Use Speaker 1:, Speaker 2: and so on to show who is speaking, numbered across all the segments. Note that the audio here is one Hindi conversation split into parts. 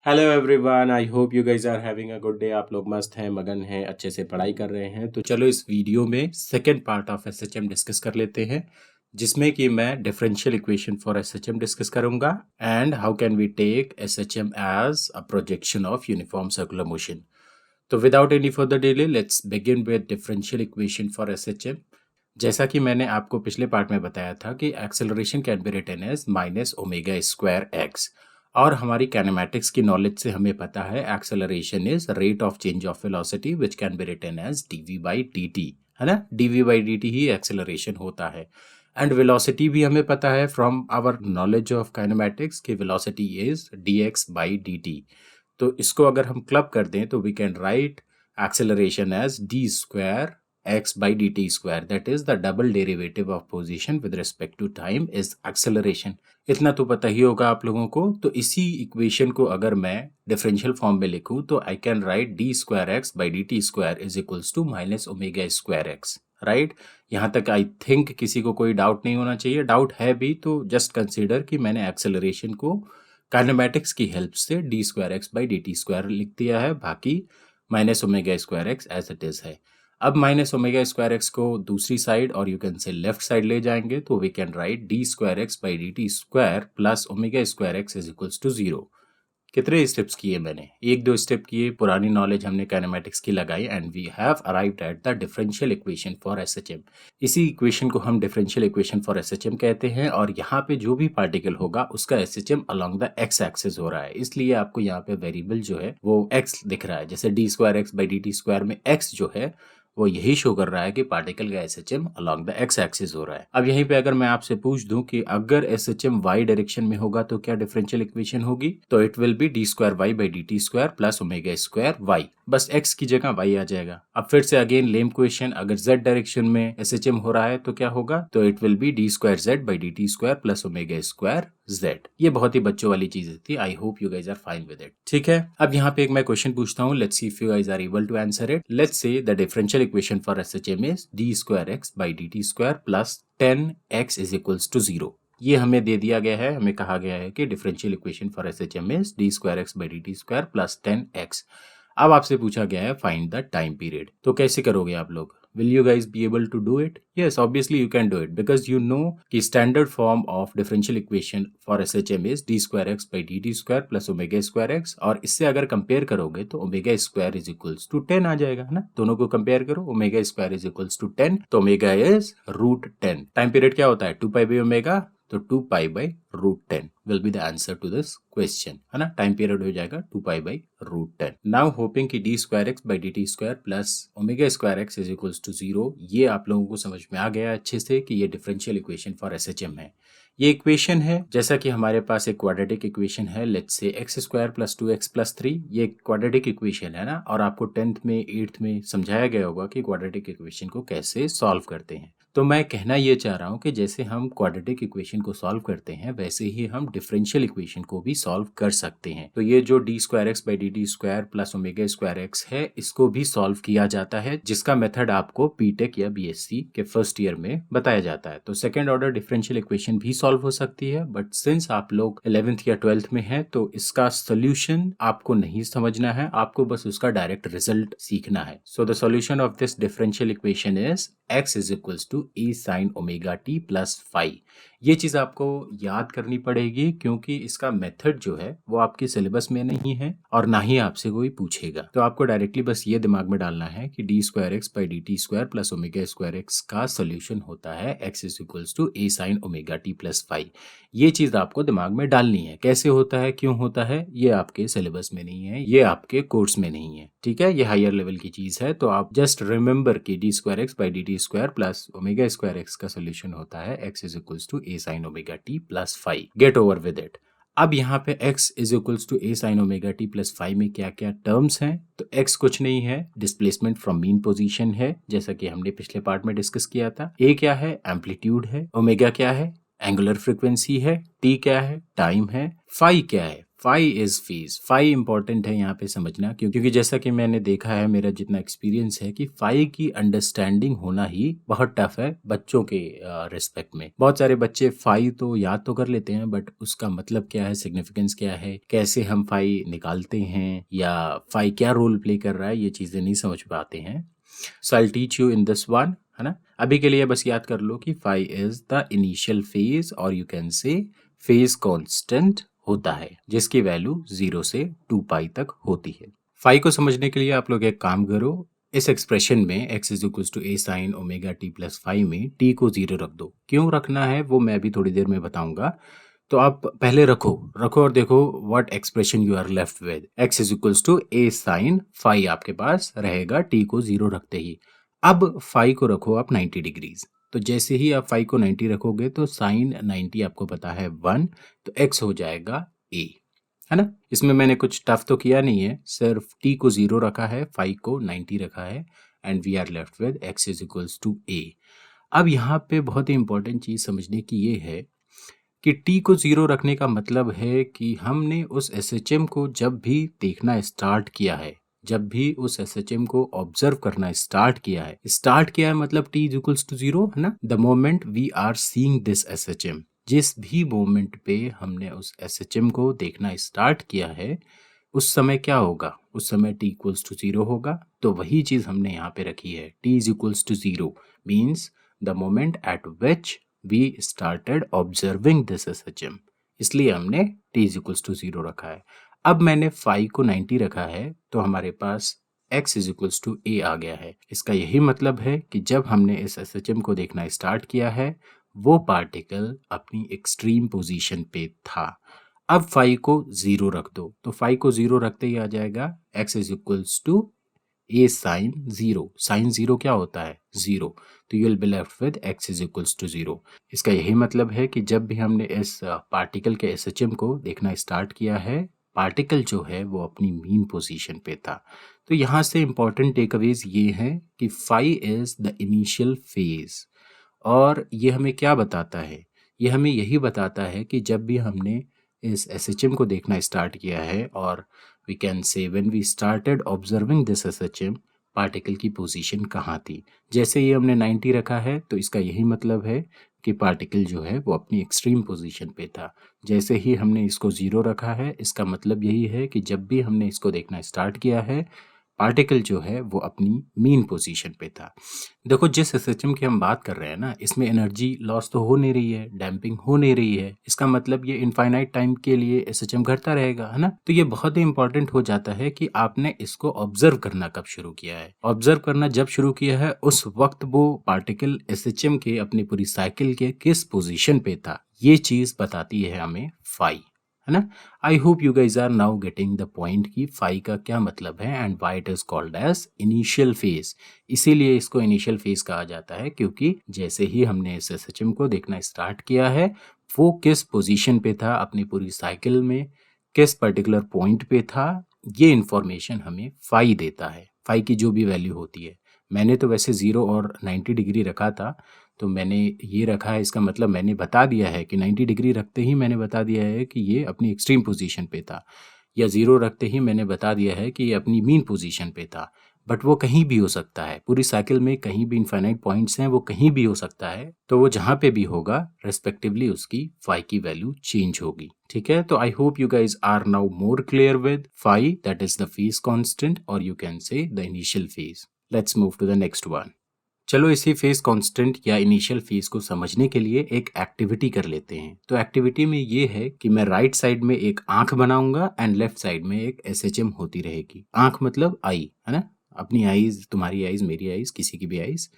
Speaker 1: Hello everyone, I hope you guys are having a good day. आप लोग मस्त हैं, मगन हैं, अच्छे से पढ़ाई कर रहे हैं। तो चलो इस वीडियो में second part of SHM discuss कर लेते हैं, जिसमें कि मैं differential equation for SHM discuss करूंगा and how can we take SHM as a projection of uniform circular motion. तो without any further delay let's begin with differential equation for SHM. जैसा कि मैंने आपको पिछले पार्ट में बताया था कि acceleration can be written as minus omega square x, और हमारी कैनेमैटिक्स की नॉलेज से हमें पता है acceleration is rate of change of velocity which can be written as d v by d t, है ना। डीवी बाई डी टी ही एक्सेलरेशन होता है। एंड वेलोसिटी भी हमें पता है from our knowledge of kinematics कि velocity is d x by d t. तो इसको अगर हम क्लब कर दें तो we can write acceleration as d square x by dt square, that is the double derivative of position with respect to time is acceleration। इतना तो पता ही होगा आप लोगों को। तो इसी इक्वेशन को अगर मैं डिफरेंशियल फॉर्म में लिखूं तो I can write d square x by d t square is equals to minus omega square x, right. यहाँ तक आई थिंक किसी को कोई डाउट नहीं होना चाहिए। डाउट है भी तो जस्ट कंसीडर कि मैंने एक्सेलरेशन को काइनेमैटिक्स की हेल्प से d square x by d t square लिख दिया है, बाकी minus omega square x as it is है। अब माइनस ओमेगा स्क्वायर एक्स को दूसरी साइड और you can say left side ले जाएंगे तो we can write d square x by d t square plus omega square x is equals to zero. कितने स्टेप्स किए मैंने? एक दो स्टेप किए, पुरानी नॉलेज हमने काइनेमैटिक्स की लगाई and we have arrived at the differential equation for SHM. इसी इक्वेशन को हम डिफरेंशियल इक्वेशन फॉर एसएचएम कहते हैं, और यहाँ पे जो भी पार्टिकल होगा उसका SHM along the x axis हो रहा है, इसलिए आपको यहाँ पे वेरिएबल जो है वो एक्स दिख रहा है। जैसे D square x by d t square में एक्स जो है वो यही शो कर रहा है कि पार्टिकल का SHM along the x axis हो रहा है। अब यहीं पे अगर मैं आपसे पूछ दूं कि अगर एसएचएम वाई डायरेक्शन में होगा तो क्या डिफरेंशियल इक्वेशन होगी, तो it will be d square y by d t square plus omega square y, बस एक्स की जगह वाई आ जाएगा। अब फिर से अगेन लेम क्वेश्चन, अगर जेड डायरेक्शन में एसएचएम हो रहा है तो क्या होगा, तो it will be d square z by d t square plus omega square z. ये बहुत ही बच्चों वाली चीज थी। I hope you guys are fine with it. ठीक है, अब यहाँ पे एक मैं क्वेश्चन पूछता हूँ, let's see if you guys are able to answer it. Let's say the differential equation for SHM is d square x by d t square plus 10x is equals to 0। ये हमें दे दिया गया है, हमें कहा गया है कि differential equation for SHM is d square x by d t square plus 10x। अब आपसे पूछा गया है फाइंड द टाइम पीरियड। तो कैसे करोगे आप लोग? Will you guys be able to do it? Yes, obviously you can do it because you know कि standard form of differential equation for SHM is d square x by dt square plus omega square x, और इससे अगर कंपेयर करोगे तो omega square is equals to 10 आ जाएगा, है ना। दोनों को कंपेयर करो, omega square is equals to 10, तो omega is root 10। Time period क्या होता है? 2 पाई बाई ओमेगा, तो 2 pi by root 10 will be the answer to this question, है ना। टाइम पीरियड हो जाएगा 2 pi by root 10। Now hoping कि d square x by d t square plus omega square x is equals to 0, ये आप लोगों को समझ में आ गया अच्छे से कि ये डिफरेंशियल इक्वेशन फॉर एसएचएम है। ये इक्वेशन है जैसा कि हमारे पास एक क्वाड्रेटिक इक्वेशन है, let's say x square plus 2x plus 3, ये क्वाड्रेटिक इक्वेशन है ना। और आपको 10th में 8th में समझाया गया होगा कि क्वाड्रेटिक इक्वेशन को कैसे सॉल्व करते हैं। तो मैं कहना ये चाह रहा हूँ कि जैसे हम क्वाड्रेटिक इक्वेशन को सॉल्व करते हैं वैसे ही हम डिफरेंशियल इक्वेशन को भी सॉल्व कर सकते हैं। तो ये जो D square x by d t square plus omega square x है, इसको भी सॉल्व किया जाता है, जिसका मेथड आपको बीटेक या बीएससी के फर्स्ट ईयर में बताया जाता है। तो सेकेंड ऑर्डर डिफरेंशियल इक्वेशन भी सॉल्व हो सकती है, बट सिंस आप लोग 11th या 12th में हैं तो इसका सोल्यूशन आपको नहीं समझना है, आपको बस उसका डायरेक्ट रिजल्ट सीखना है। So the solution of this differential equation is x is equals to a sine omega t plus phi. ये चीज आपको याद करनी पड़ेगी क्योंकि इसका मेथड जो है वो आपके सिलेबस में नहीं है और ना ही आपसे कोई पूछेगा। तो आपको डायरेक्टली बस ये दिमाग में डालना है कि d square x by d t square plus omega square x का सोल्यूशन होता है x is equals to a sine omega t plus phi. ये चीज आपको दिमाग में डालनी है। कैसे होता है, क्यों होता है, ये आपके सिलेबस में नहीं है, ये आपके कोर्स में नहीं है, ठीक है। ये हायर लेवल की चीज है। तो आप जस्ट रिमेंबर कि d square x by d t square plus omega square x का सोल्यूशन होता है x is equals to a sine omega t plus phi. Get over with it. अब यहाँ पे x is equals to a sine omega t plus phi में क्या क्या टर्म्स हैं, तो x कुछ नहीं है, डिस्प्लेसमेंट फ्रॉम मीन पोजीशन है, जैसा कि हमने पिछले पार्ट में डिस्कस किया था। a क्या है? एम्पलीट्यूड है। ओमेगा क्या है? एंगुलर फ्रीक्वेंसी है। t क्या है? टाइम है। फाई क्या है? Phi is phase. Phi important है यहाँ पे समझना, क्योंकि जैसा कि मैंने देखा है, मेरा जितना एक्सपीरियंस है कि फाई की अंडरस्टैंडिंग होना ही बहुत टफ है बच्चों के रिस्पेक्ट में। बहुत सारे बच्चे फाई तो याद तो कर लेते हैं, बट उसका मतलब क्या है, सिग्निफिकेंस क्या है, कैसे हम फाई निकालते हैं, या फाई क्या रोल प्ले कर रहा है, ये चीजें नहीं समझ पाते हैं। So I teach you in this one, है ना। अभी के लिए बस याद कर लो कि phi is the initial phase, और you can say phase constant होता है, जिसकी वैल्यू 0 से 2 पाई तक होती है। फाई को समझने के लिए आप लोग एक काम करो, इस एक्सप्रेशन में x is equal to a sine omega t plus phi में t को 0 रख दो। क्यों रखना है वो मैं भी थोड़ी देर में बताऊंगा। तो आप पहले रखो और देखो what expression you are left with. x is equal to a sine phi आपके पास रहेगा t को 0 रखते ही। अब फाई को रखो आप 90 डिग्रीज। तो जैसे ही आप फाई को 90 रखोगे तो साइन 90 आपको पता है 1, तो x हो जाएगा a, है ना। इसमें मैंने कुछ टफ तो किया नहीं है, सिर्फ t को 0 रखा है, फाई को 90 रखा है, and we are left with x is equals to a। अब यहाँ पे बहुत ही इंपॉर्टेंट चीज समझने की ये है कि t को 0 रखने का मतलब है कि हमने उस SHM को जब भी देखना स्टार्ट किया है, जब भी उस SHM को ऑब्जर्व करना स्टार्ट किया है मतलब t इज इक्वल्स टू 0, है ना। The moment we are seeing this SHM, जिस भी मोमेंट पे हमने उस SHM को देखना स्टार्ट किया है, उस समय क्या होगा, उस समय t इक्वल्स टू 0 होगा। तो वही चीज हमने यहाँ पे रखी है, t is equals to 0 means the moment at which we started observing this SHM, इसलिए हमने t इज इक्वल्स टू 0 रखा है। अब मैंने फाई को 90 रखा है, तो हमारे पास x is equals to a आ गया है। इसका यही मतलब है कि जब हमने इस SHM को देखना स्टार्ट किया है, वो पार्टिकल अपनी एक्सट्रीम पोजीशन पे था। अब फाई को 0 रख दो, तो फाई को 0 रखते ही आ जाएगा x is equals to a sine 0। Sine 0 क्या होता है, 0, तो you will be left with x is equals to 0। इसका यही मतलब है कि जब भी हमने इस पार्टिकल के SHM को देखना स्टार्ट किया है, पार्टिकल जो है वो अपनी मीन पोजीशन पे था। तो यहाँ से इंपॉर्टेंट टेकअवेज ये हैं कि phi is the initial phase, और ये हमें क्या बताता है, ये हमें यही बताता है कि जब भी हमने इस SHM को देखना स्टार्ट किया है, और we can say when we started observing this SHM, particle की पोजीशन कहाँ थी। जैसे ही हमने 90 रखा है, तो इसका यही मतलब है कि पार्टिकल जो है वो अपनी एक्सट्रीम पोजीशन पे था। जैसे ही हमने इसको 0 रखा है, इसका मतलब यही है कि जब भी हमने इसको देखना स्टार्ट किया है, पार्टिकल जो है वो अपनी मीन पोजीशन पे था। देखो, जिस SHM की हम बात कर रहे हैं ना, इसमें एनर्जी लॉस तो हो नहीं रही है, डैम्पिंग हो नहीं रही है। इसका मतलब ये इनफाइनाइट टाइम के लिए SHM घटता रहेगा, है ना। तो ये बहुत ही इंपॉर्टेंट हो जाता है कि आपने इसको ऑब्जर्व करना कब शुरू किया है। ऑब्जर्व करना जब शुरू किया है, उस वक्त वो पार्टिकल SHM के अपनी पूरी साइकिल के किस पोजिशन पे था, ये चीज बताती है हमें फाई, है ना। I hope you guys are now getting the point कि फाई का क्या मतलब है and why it is called as initial phase. इसीलिए इसको इनिशियल फेज कहा जाता है, क्योंकि जैसे ही हमने इस SHM को देखना स्टार्ट किया है, वो किस पोजीशन पे था अपनी पूरी साइकिल में, किस पर्टिकुलर पॉइंट पे था, ये इंफॉर्मेशन हमें फाई देता है। फाई की जो भी वैल्यू होती है, मैंने तो वैसे 0 और 90 डिग्री रखा था, तो मैंने ये रखा है, इसका मतलब मैंने बता दिया है कि 90 डिग्री रखते ही मैंने बता दिया है कि ये अपनी एक्सट्रीम पोजीशन पे था, या 0 रखते ही मैंने बता दिया है कि ये अपनी मीन पोजीशन पे था। बट वो कहीं भी हो सकता है, पूरी साइकिल में कहीं भी इनफाइनाइट पॉइंट्स हैं, वो कहीं भी हो सकता है। तो वो जहाँ पे भी होगा, रेस्पेक्टिवली उसकी फाई की वैल्यू चेंज होगी। ठीक है, तो I hope you guys are now more clear with phi, that is the phase constant, और you can say the initial phase. Let's move to the next one. चलो, इसी फेज कांस्टेंट या इनिशियल फेज को समझने के लिए एक एक्टिविटी कर लेते हैं। तो एक्टिविटी में ये है कि मैं राइट साइड में एक आंख बनाऊंगा एंड लेफ्ट साइड में एक SHM होती रहेगी। आंख मतलब आई, है ना, अपनी आईज, तुम्हारी आईज, मेरी आईज, किसी की भी आईज,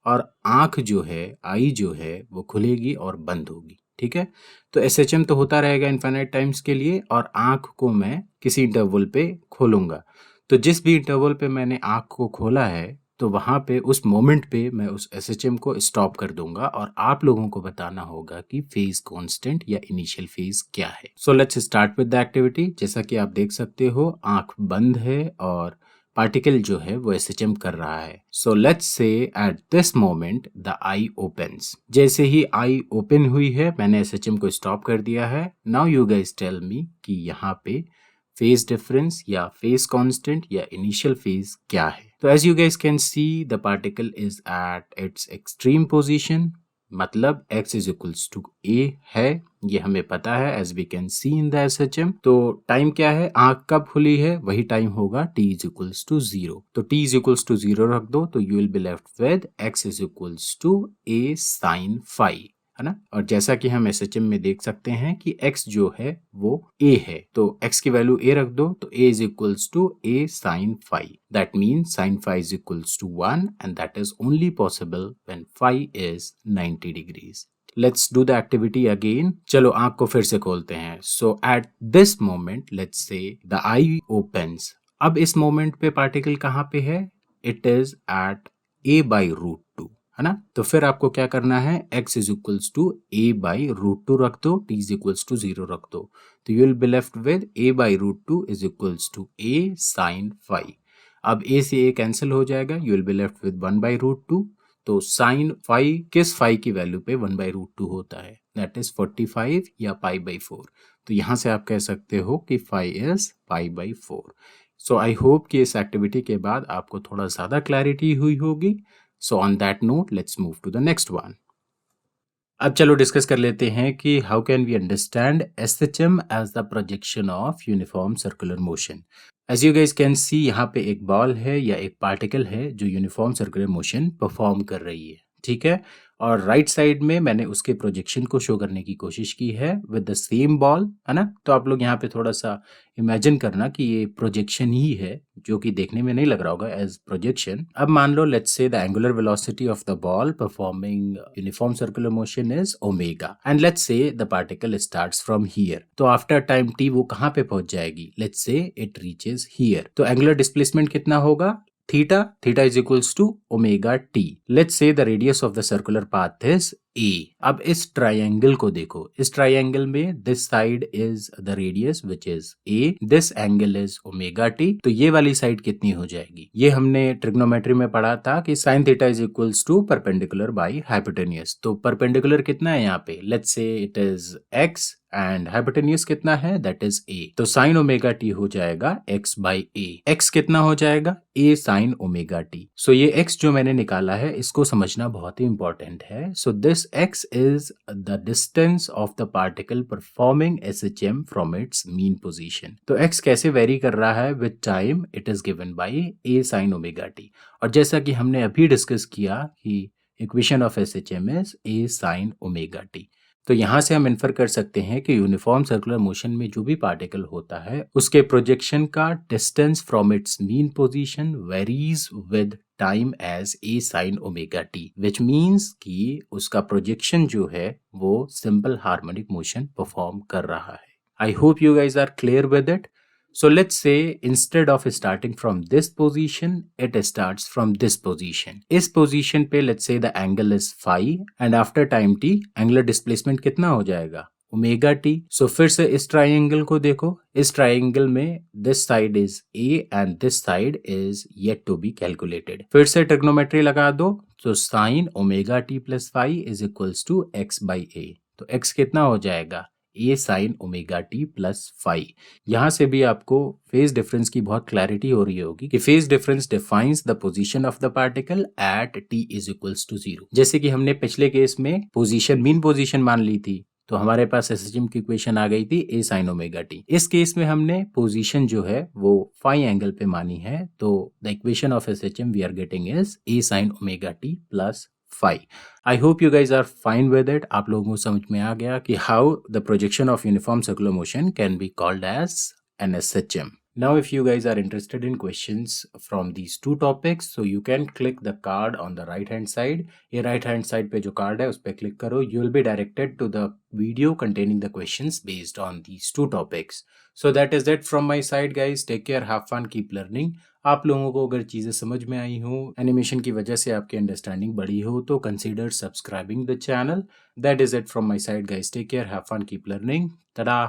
Speaker 1: और आंख जो है, आई जो है, वो खुलेगी और बंद होगी। ठीक है, तो SHM तो होता रहेगा इनफाइनाइट टाइम्स के लिए, और आंख को मैं किसी इंटरवल पे खोलूंगा। तो जिस भी इंटरवल पे मैंने आंख को खोला है, तो वहां पे उस मोमेंट पे मैं उस SHM को स्टॉप कर दूंगा, और आप लोगों को बताना होगा कि फेज कांस्टेंट या इनिशियल फेज क्या है। So let's start with the activity. जैसा कि आप देख सकते हो, आंख बंद है और पार्टिकल जो है वो SHM कर रहा है। So let's say eight this moment the eye opens. जैसे ही आई ओपन हुई है मैंने SHM को स्टॉप कर दिया है। Now you guys tell me कि यहाँ पे फेज डिफरेंस या फेज कांस्टेंट या इनिशियल फेज क्या है। तो as you guys can see the particle is at its extreme position, मतलब x is equals to a है, ये हमें पता है as we can see in the SHM। तो टाइम क्या है, आंख कब खुली है, वही टाइम होगा t इज इक्वल्स टू 0। तो t इज इक्वल्स टू 0 रख दो तो you will be left with x is equals to a sin phi, है ना। और जैसा कि हम SHM में देख सकते हैं कि x जो है वो a है, तो x की वैल्यू a रख दो तो a is equals to a sin phi। That means sin phi is equals to 1 and that is only possible when phi is 90 degrees. Let's do the activity again. चलो आंख को फिर से खोलते हैं। So at this moment let's say the eye opens. अब इस मोमेंट पे पार्टिकल कहाँ पे है, it is at a by root two, है ना। तो फिर आपको क्या करना है, x is equals to a by root two रख दो, t इज इक्वल्स टू 0 रख दो, तो you will be left with a by root two is equals to a sin phi। अब a से a कैंसिल हो जाएगा, you will be left with 1 by root two. तो साइन फाई किस फाई की वैल्यू पे 1 बाई रूट टू होता है, दैट इज 45 या पाई बाई 4। तो यहां से आप कह सकते हो कि phi is pi by 4। So I hope कि इस एक्टिविटी के बाद आपको थोड़ा ज्यादा क्लैरिटी हुई होगी। So on that note let's move to the next one. अब चलो डिस्कस कर लेते हैं कि how can we understand SHM as the projection of uniform circular motion. As you guys can see यहाँ पे एक बॉल है या एक पार्टिकल है जो यूनिफॉर्म सर्कुलर मोशन परफॉर्म कर रही है, ठीक है। और राइट साइड में मैंने उसके प्रोजेक्शन को शो करने की कोशिश की है विद द सेम बॉल, है ना। तो आप लोग यहाँ पे थोड़ा सा इमेजिन करना कि ये प्रोजेक्शन ही है, जो कि देखने में नहीं लग रहा होगा एज प्रोजेक्शन। अब मान लो let's say the angular velocity of the ball performing uniform circular motion is omega and let's say the particle starts from here. तो आफ्टर टाइम t वो कहाँ पे पहुंच जाएगी, let's say it reaches here. तो एंगुलर डिस्प्लेसमेंट कितना होगा, theta is equals to omega t। Let's say the radius of the circular path is a। अब इस ट्राइंगल को देखो, इस ट्राइंगल में this side is the radius which is a, this angle is omega t। तो ये वाली साइड कितनी हो जाएगी, ये हमने ट्रिग्नोमेट्री में पढ़ा था कि sin theta is equals to perpendicular by hypotenuse। तो परपेंडिकुलर कितना है यहाँ पे, let's say it is x and hypotenuse कितना है, दैट इज a। तो साइन ओमेगा t हो जाएगा x बाई a। x कितना हो जाएगा, a साइन ओमेगा t। सो ये x जो मैंने निकाला है इसको समझना बहुत ही इंपॉर्टेंट है। So this x is the distance of the particle performing SHM from its mean position. तो x कैसे वेरी कर रहा है with time, it is given by a sine omega t। और जैसा कि हमने अभी डिस्कस किया कि equation of SHM is a sine omega t। तो यहां से हम इन्फर कर सकते हैं कि यूनिफॉर्म सर्कुलर मोशन में जो भी पार्टिकल होता है उसके प्रोजेक्शन का distance from its mean position varies with time as a sin omega t, which means कि उसका प्रोजेक्शन जो है वो सिंपल हार्मोनिक मोशन परफॉर्म कर रहा है। I hope you guys are clear with it. So let's say instead of starting from this position, it starts from this position. इस position पे let's say the angle is phi and after time t, angular displacement कितना हो जाएगा, ओमेगा t। सो फिर से इस ट्राइंगल को देखो, इस ट्राइंगल में this side is a and this side is yet to be calculated. फिर से ट्रिग्नोमेट्री लगा दो, तो sine omega t plus phi is equals to x by a। तो x कितना हो जाएगा, a sine omega t plus phi. यहां से भी आपको फेज डिफरेंस की बहुत क्लैरिटी हो रही होगी कि phase difference defines the position of the particle at t is equals to 0। जैसे कि हमने पिछले केस में पोजीशन मीन पोजीशन मान ली थी, तो हमारे पास SHM की इक्वेशन आ गई थी a साइन ओमेगा t। इस केस में हमने पोजीशन जो है वो फाई एंगल पे मानी है, तो the equation of SHM we are getting is a sine omega t plus phi. I hope you guys are fine with it. आप लोगों को समझ में आ गया कि how the projection of uniform circular motion can be called as an SHM. Now if you guys are interested in questions from these two topics, so you can click the card on the right hand side. ये right hand side पे जो card है उस पे click करो, you will be directed to the video containing the questions based on these two topics. So that is it from my side guys. Take care, have fun, keep learning. आप लोगों को अगर चीज़ें समझ में आई हो, एनिमेशन की वजह से आपकी अंडरस्टैंडिंग बढ़ी हो, तो consider subscribing the channel. That is it from my side guys. Take care, have fun, keep learning. Ta-da!